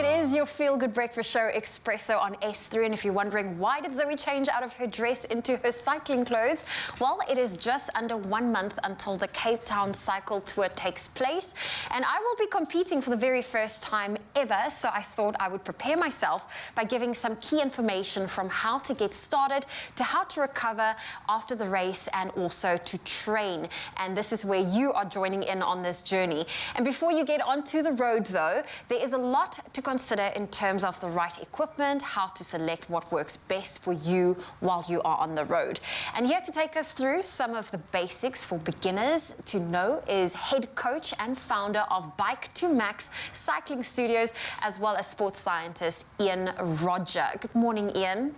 it is your feel-good breakfast show, Expresso on S3. And if you're wondering why did Zoe change out of her dress into her cycling clothes, well, it is just under 1 month until the Cape Town cycle tour takes place. And I will be competing for the very first time ever, so I thought I would prepare myself by giving some key information from how to get started to how to recover after the race and also to train. And this is where you are joining in on this journey. And before you get onto the road, though, there is a lot to consider in terms of the right equipment, how to select what works best for you while you are on the road. And here to take us through some of the basics for beginners to know is head coach and founder of Bike to Max Cycling Studios, as well as sports scientist Ian Rodger. Good morning, Ian.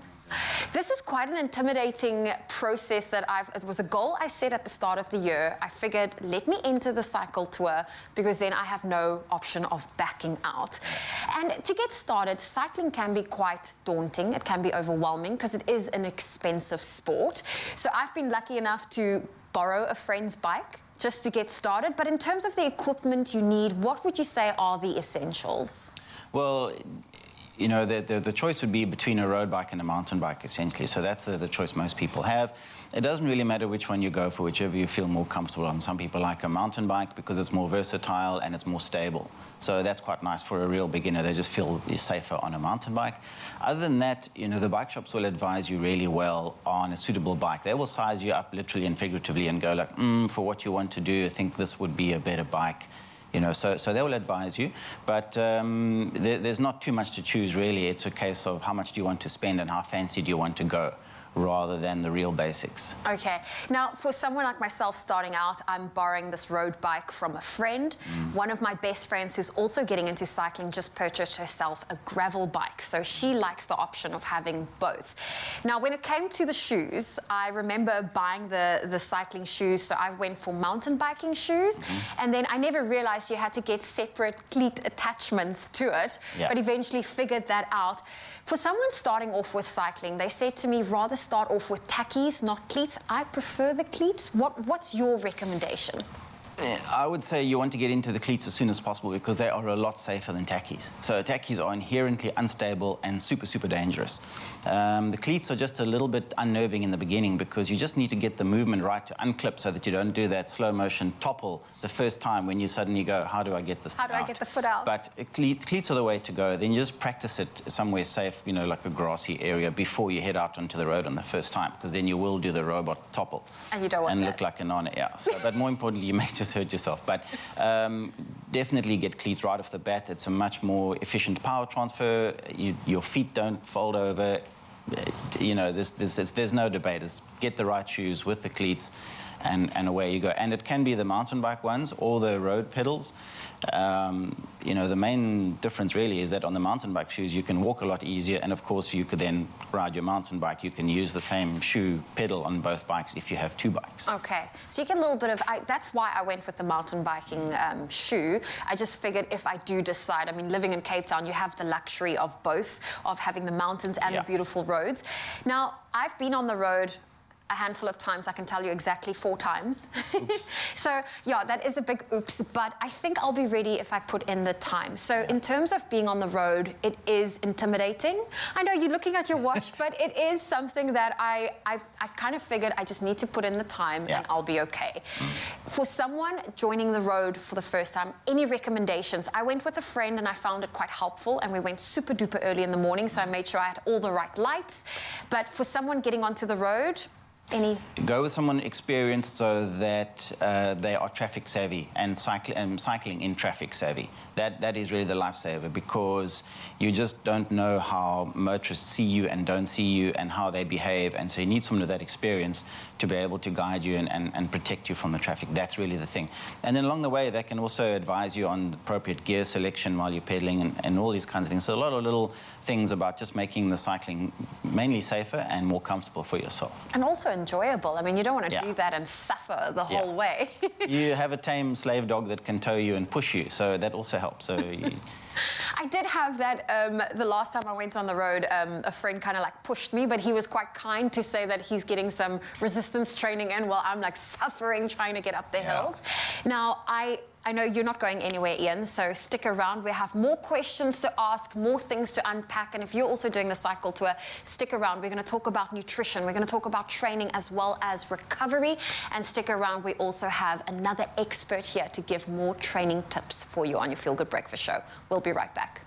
This is quite an intimidating process that it was a goal I set at the start of the year. I figured, let me enter the cycle tour because then I have no option of backing out. And to get started, cycling can be quite daunting. It can be overwhelming because it is an expensive sport. So I've been lucky enough to borrow a friend's bike just to get started. But in terms of the equipment you need, what would you say are the essentials? Well, you know, the choice would be between a road bike and a mountain bike, essentially. So that's the choice most people have. It doesn't really matter which one you go for, whichever you feel more comfortable on. Some people like a mountain bike because it's more versatile and it's more stable. So that's quite nice for a real beginner. They just feel safer on a mountain bike. Other than that, you know, the bike shops will advise you really well on a suitable bike. They will size you up literally and figuratively and go like, for what you want to do, I think this would be a better bike. You know, so they will advise you, but there's not too much to choose, really. It's a case of how much do you want to spend and how fancy do you want to go, rather than the real basics. Okay. Now, for someone like myself starting out, I'm borrowing this road bike from a friend. One of my best friends who's also getting into cycling just purchased herself a gravel bike. So she likes the option of having both. Now, when it came to the shoes, I remember buying the cycling shoes. So I went for mountain biking shoes. And then I never realized you had to get separate cleat attachments to it, but eventually figured that out. For someone starting off with cycling, they said to me, rather start off with tackies, not cleats. I prefer the cleats. What's your recommendation? I would say you want to get into the cleats as soon as possible because they are a lot safer than tackies. So tackies are inherently unstable and super, super dangerous. The cleats are just a little bit unnerving in the beginning because you just need to get the movement right to unclip so that you don't do that slow motion topple the first time when you suddenly go, how do I get this out? How do I get the foot out? But cleats are the way to go. Then you just practice it somewhere safe, you know, like a grassy area before you head out onto the road on the first time, because then you will do the robot topple. And you don't want that. And look like a nana, yeah. So, but more importantly, you may just hurt yourself. But definitely get cleats right off the bat. It's a much more efficient power transfer. Your feet don't fold over. You know, there's no debate. It's get the right shoes with the cleats, and away you go. And it can be the mountain bike ones or the road pedals. You know, the main difference really is that on the mountain bike shoes you can walk a lot easier, and of course you could then ride your mountain bike. You can use the same shoe pedal on both bikes if you have two bikes. Okay, so you get a little bit of, that's why I went with the mountain biking shoe. I just figured if I do decide, I mean, living in Cape Town, you have the luxury of both, of having the mountains and the beautiful roads. Now, I've been on the road a handful of times. I can tell you exactly 4 times. So yeah, that is a big oops, but I think I'll be ready if I put in the time. So in terms of being on the road, it is intimidating. I know you're looking at your watch, but it is something that I kind of figured I just need to put in the time and I'll be okay. For someone joining the road for the first time, any recommendations? I went with a friend and I found it quite helpful, and we went super duper early in the morning, so I made sure I had all the right lights. But for someone getting onto the road, go with someone experienced so that they are traffic savvy and cycling in traffic savvy. That is really the lifesaver, because you just don't know how motorists see you and don't see you and how they behave, and so you need someone with that experience to be able to guide you and protect you from the traffic. That's really the thing. And then along the way they can also advise you on the appropriate gear selection while you're pedaling and all these kinds of things. So a lot of little things about just making the cycling mainly safer and more comfortable for yourself. And also enjoyable. I mean, you don't want to do that and suffer the whole way. You have a tame slave dog that can tow you and push you, so that also helps. So I did have that the last time I went on the road. A friend kind of like pushed me, but he was quite kind to say that he's getting some resistance training in while I'm like suffering trying to get up the hills. Now, I know you're not going anywhere, Ian, so stick around. We have more questions to ask, more things to unpack. And if you're also doing the cycle tour, stick around. We're going to talk about nutrition. We're going to talk about training as well as recovery. And stick around. We also have another expert here to give more training tips for you on your Feel Good Breakfast Show. We'll be right back.